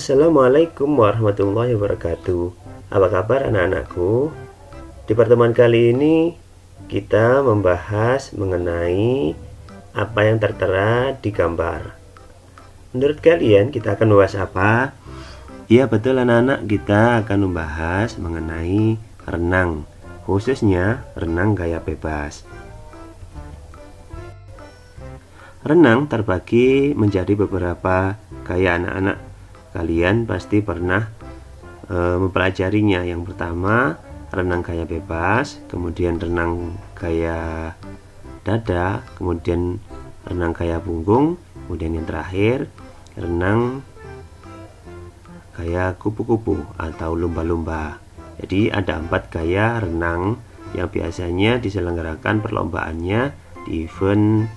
Assalamualaikum warahmatullahi wabarakatuh. Apa kabar anak-anakku? Di pertemuan kali ini kita membahas mengenai apa yang tertera di gambar. Menurut kalian kita akan membahas apa? Ya betul anak-anak, kita akan membahas mengenai renang, khususnya renang gaya bebas. Renang terbagi menjadi beberapa gaya anak-anak. Kalian pasti pernah mempelajarinya. Yang pertama renang gaya bebas, kemudian renang gaya dada, kemudian renang gaya punggung, kemudian yang terakhir renang gaya kupu-kupu atau lumba-lumba. Jadi ada 4 gaya renang yang biasanya diselenggarakan perlombaannya di event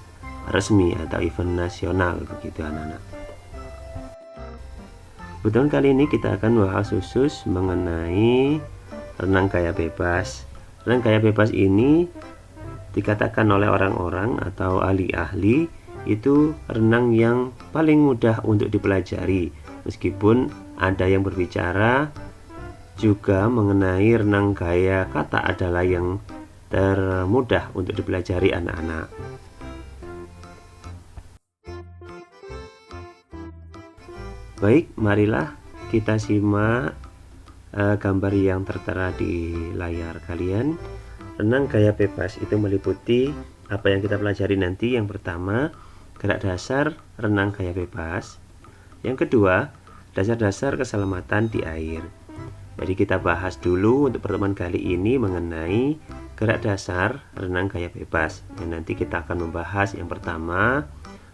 resmi atau event nasional, begitu anak-anak. Kebetulan kali ini kita akan bahas khusus mengenai renang gaya bebas. Renang gaya bebas ini dikatakan oleh orang-orang atau ahli-ahli itu renang yang paling mudah untuk dipelajari, meskipun ada yang berbicara juga mengenai renang gaya kata adalah yang termudah untuk dipelajari anak-anak. Baik, marilah kita simak gambar yang tertera di layar kalian. Renang gaya bebas itu meliputi apa yang kita pelajari nanti. Yang pertama, gerak dasar renang gaya bebas. Yang kedua, dasar-dasar keselamatan di air. Jadi kita bahas dulu untuk pertemuan kali ini mengenai gerak dasar renang gaya bebas. Dan nanti kita akan membahas yang pertama,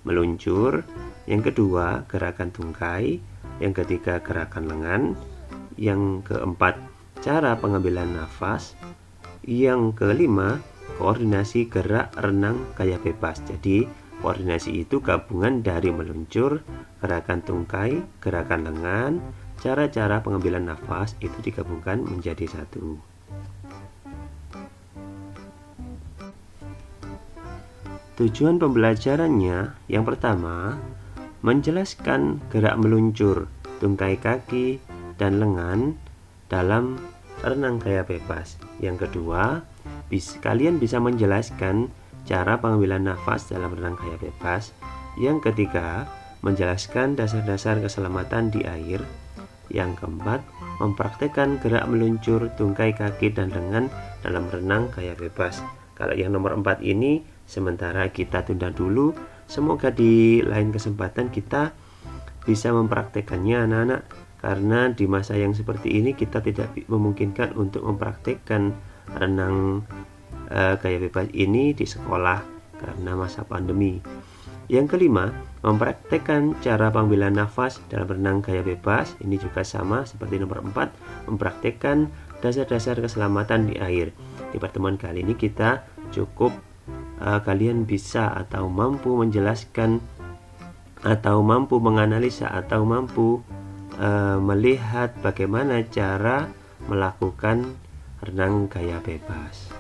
meluncur, yang kedua gerakan tungkai, yang ketiga gerakan lengan, yang keempat cara pengambilan nafas, yang kelima koordinasi gerak renang gaya bebas. Jadi koordinasi itu gabungan dari meluncur, gerakan tungkai, gerakan lengan, cara-cara pengambilan nafas itu digabungkan menjadi satu. Tujuan pembelajarannya yang pertama, menjelaskan gerak meluncur, tungkai kaki, dan lengan dalam renang gaya bebas. Yang kedua, kalian bisa menjelaskan cara pengambilan nafas dalam renang gaya bebas. Yang ketiga, menjelaskan dasar-dasar keselamatan di air. Yang keempat, mempraktekkan gerak meluncur, tungkai kaki, dan lengan dalam renang gaya bebas. Kalau yang nomor 4 ini sementara kita tunda dulu. Semoga di lain kesempatan kita bisa mempraktekannya anak-anak, karena di masa yang seperti ini kita tidak memungkinkan untuk mempraktekkan renang gaya bebas ini di sekolah karena masa pandemi. Yang kelima, mempraktekkan cara pengambilan nafas dalam renang gaya bebas. Ini juga sama seperti nomor 4, mempraktekkan dasar-dasar keselamatan di air. Di pertemuan kali ini kita cukup kalian bisa atau mampu menjelaskan atau mampu menganalisa atau mampu melihat bagaimana cara melakukan renang gaya bebas.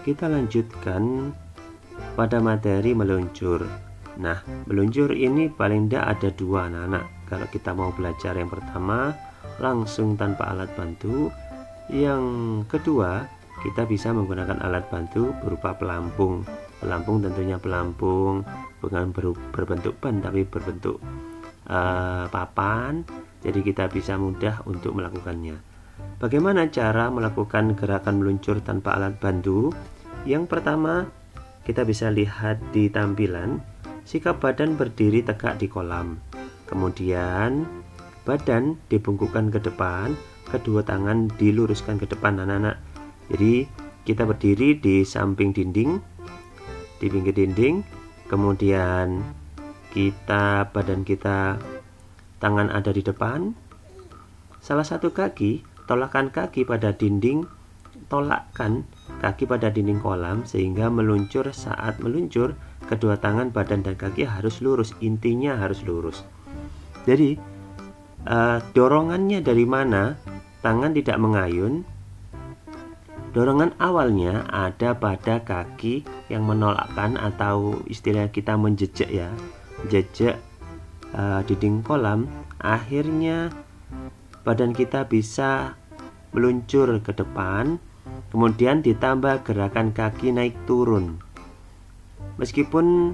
Kita lanjutkan pada materi meluncur. Nah, meluncur ini paling tidak ada 2 anak-anak. Kalau kita mau belajar yang pertama langsung tanpa alat bantu, yang kedua kita bisa menggunakan alat bantu berupa pelampung. Pelampung tentunya pelampung bukan berbentuk ban tapi berbentuk papan, jadi kita bisa mudah untuk melakukannya. Bagaimana cara melakukan gerakan meluncur tanpa alat bantu? Yang pertama, kita bisa lihat di tampilan, sikap badan berdiri tegak di kolam, kemudian badan dibungkukkan ke depan, kedua tangan diluruskan ke depan anak-anak. Jadi kita berdiri di samping dinding, di pinggir dinding, kemudian badan kita, tangan ada di depan, salah satu kaki, tolakkan kaki pada dinding, tolakkan kaki pada dinding kolam sehingga meluncur. Saat meluncur, kedua tangan, badan, dan kaki harus lurus, intinya harus lurus. Jadi dorongannya dari mana? Tangan tidak mengayun, Dorongan awalnya ada pada kaki yang menolakkan atau istilah kita menjejak ya, jejak dinding kolam. Akhirnya badan kita bisa meluncur ke depan, kemudian ditambah gerakan kaki naik turun. Meskipun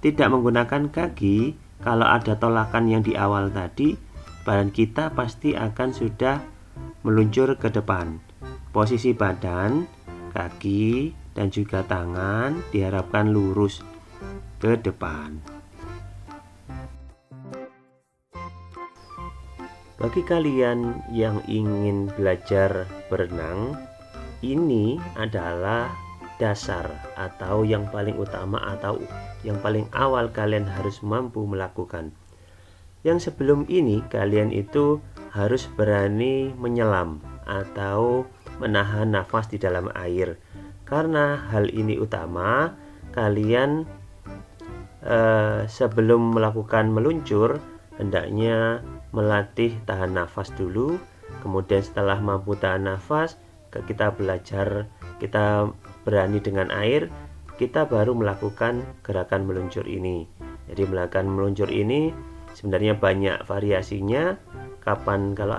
tidak menggunakan kaki, kalau ada tolakan yang di awal tadi, badan kita pasti akan sudah meluncur ke depan. Posisi badan, kaki, dan juga tangan diharapkan lurus ke depan. Bagi kalian yang ingin belajar berenang, ini adalah dasar atau yang paling utama atau yang paling awal kalian harus mampu melakukan. Yang sebelum ini kalian itu harus berani menyelam atau menahan nafas di dalam air. Karena hal ini utama, kalian sebelum melakukan meluncur hendaknya melatih tahan nafas dulu. Kemudian setelah mampu tahan nafas, kita berani dengan air, kita baru melakukan gerakan meluncur ini. Jadi melakukan meluncur ini sebenarnya banyak variasinya. Kalau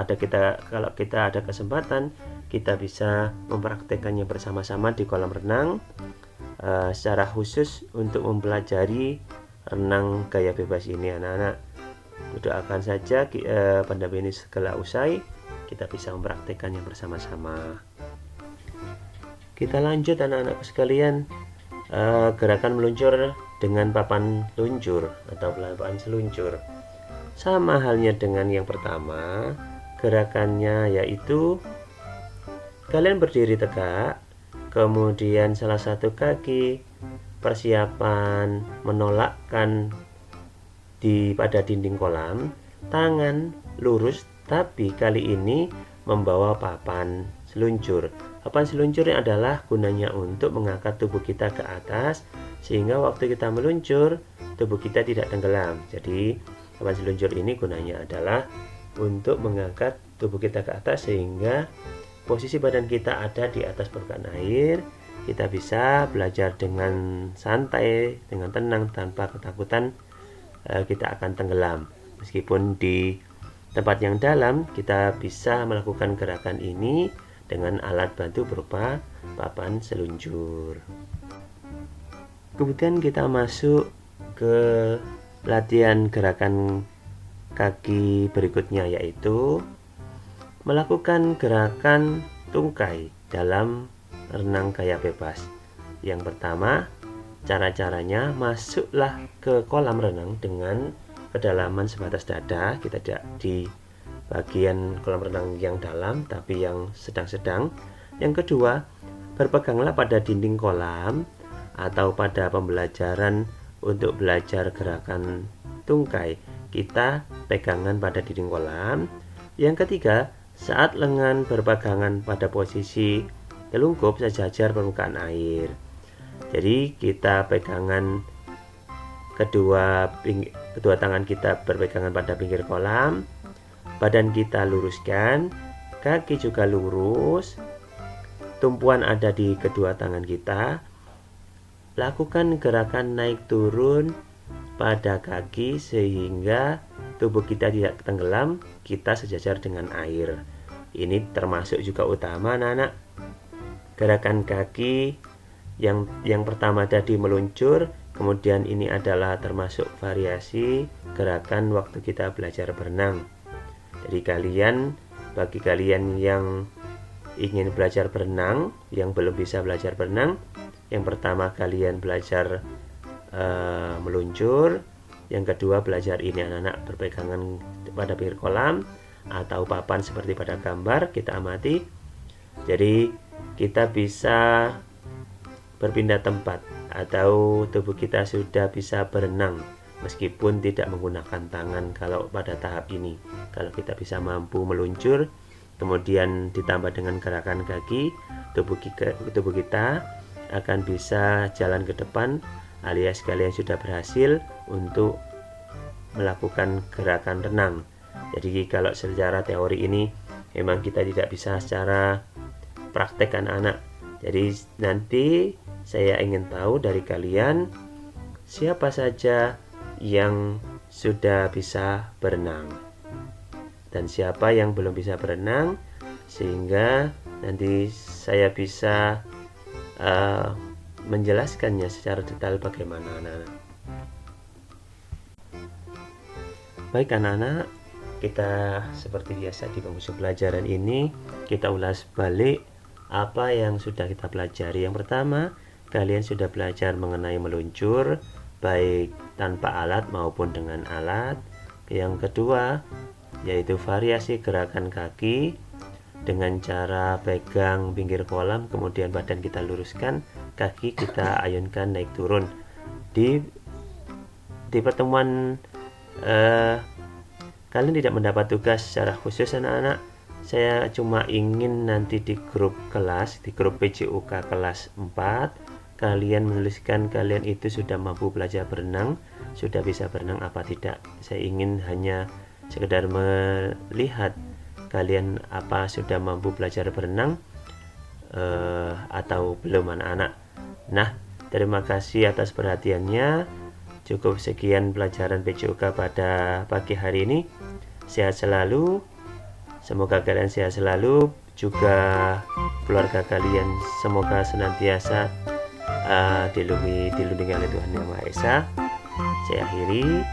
kita ada kesempatan, kita bisa mempraktekannya bersama-sama di kolam renang secara khusus untuk mempelajari renang gaya bebas ini. Anak-anak, doakan saja pandemi ini segera usai, kita bisa mempraktekannya bersama-sama. Kita lanjut anak-anakku sekalian, gerakan meluncur dengan papan luncur atau papan seluncur. Sama halnya dengan yang pertama, gerakannya yaitu kalian berdiri tegak, kemudian salah satu kaki persiapan menolakkan pada dinding kolam, tangan lurus tapi kali ini membawa papan seluncur. Papan seluncur adalah gunanya untuk mengangkat tubuh kita ke atas sehingga waktu kita meluncur tubuh kita tidak tenggelam. Jadi papan seluncur ini gunanya adalah untuk mengangkat tubuh kita ke atas sehingga posisi badan kita ada di atas permukaan air. Kita bisa belajar dengan santai, dengan tenang, tanpa ketakutan kita akan tenggelam. Meskipun di tempat yang dalam, kita bisa melakukan gerakan ini dengan alat bantu berupa papan seluncur. Kemudian kita masuk ke latihan gerakan kaki berikutnya, yaitu melakukan gerakan tungkai dalam renang gaya bebas. Yang pertama, cara-caranya masuklah ke kolam renang dengan kedalaman sebatas dada. Kita tidak di bagian kolam renang yang dalam tapi yang sedang-sedang. Yang kedua, berpeganglah pada dinding kolam atau pada pembelajaran untuk belajar gerakan tungkai, kita pegangan pada dinding kolam. Yang ketiga, saat lengan berpegangan pada posisi telungkup sejajar permukaan air. Jadi kita pegangan kedua tangan kita berpegangan pada pinggir kolam, badan kita luruskan, kaki juga lurus, tumpuan ada di kedua tangan kita. Lakukan gerakan naik turun pada kaki sehingga tubuh kita tidak tenggelam, kita sejajar dengan air. Ini termasuk juga utama anak-anak. Gerakan kaki yang pertama tadi meluncur, kemudian ini adalah termasuk variasi gerakan waktu kita belajar berenang. Jadi bagi kalian yang ingin belajar berenang, yang belum bisa belajar berenang, yang pertama kalian belajar meluncur, yang kedua belajar ini anak-anak berpegangan pada pinggir kolam atau papan seperti pada gambar kita amati. Jadi kita bisa berpindah tempat atau tubuh kita sudah bisa berenang meskipun tidak menggunakan tangan kalau pada tahap ini. Kalau kita bisa mampu meluncur, kemudian ditambah dengan gerakan kaki, tubuh kita akan bisa jalan ke depan, alias kalian sudah berhasil untuk melakukan gerakan renang. Jadi kalau secara teori ini memang kita tidak bisa secara praktek anak-anak, Jadi nanti saya ingin tahu dari kalian siapa saja yang sudah bisa berenang dan siapa yang belum bisa berenang, sehingga nanti saya bisa menjelaskannya secara detail bagaimana anak-anak. Baik anak-anak, kita seperti biasa di bangku pelajaran ini kita ulas balik apa yang sudah kita pelajari. Yang pertama, kalian sudah belajar mengenai meluncur baik tanpa alat maupun dengan alat. Yang kedua, yaitu variasi gerakan kaki dengan cara pegang pinggir kolam, kemudian badan kita luruskan, kaki kita ayunkan naik turun. Di pertemuan kalian tidak mendapat tugas secara khusus anak-anak. Saya cuma ingin nanti di grup kelas, di grup PJUK kelas 4, kalian menuliskan kalian itu sudah mampu belajar berenang, sudah bisa berenang apa tidak. Saya ingin hanya sekedar melihat kalian apa sudah mampu belajar berenang atau belum anak-anak. Nah, terima kasih atas perhatiannya. Cukup sekian pelajaran PJUK pada pagi hari ini. Sehat selalu. Semoga kalian sehat selalu, juga keluarga kalian semoga senantiasa dilindungi oleh Tuhan Yang Maha Esa. Saya akhiri.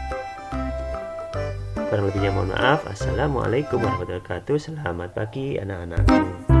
Kurang lebihnya mohon maaf. Assalamualaikum warahmatullahi wabarakatuh. Selamat pagi anak-anakku.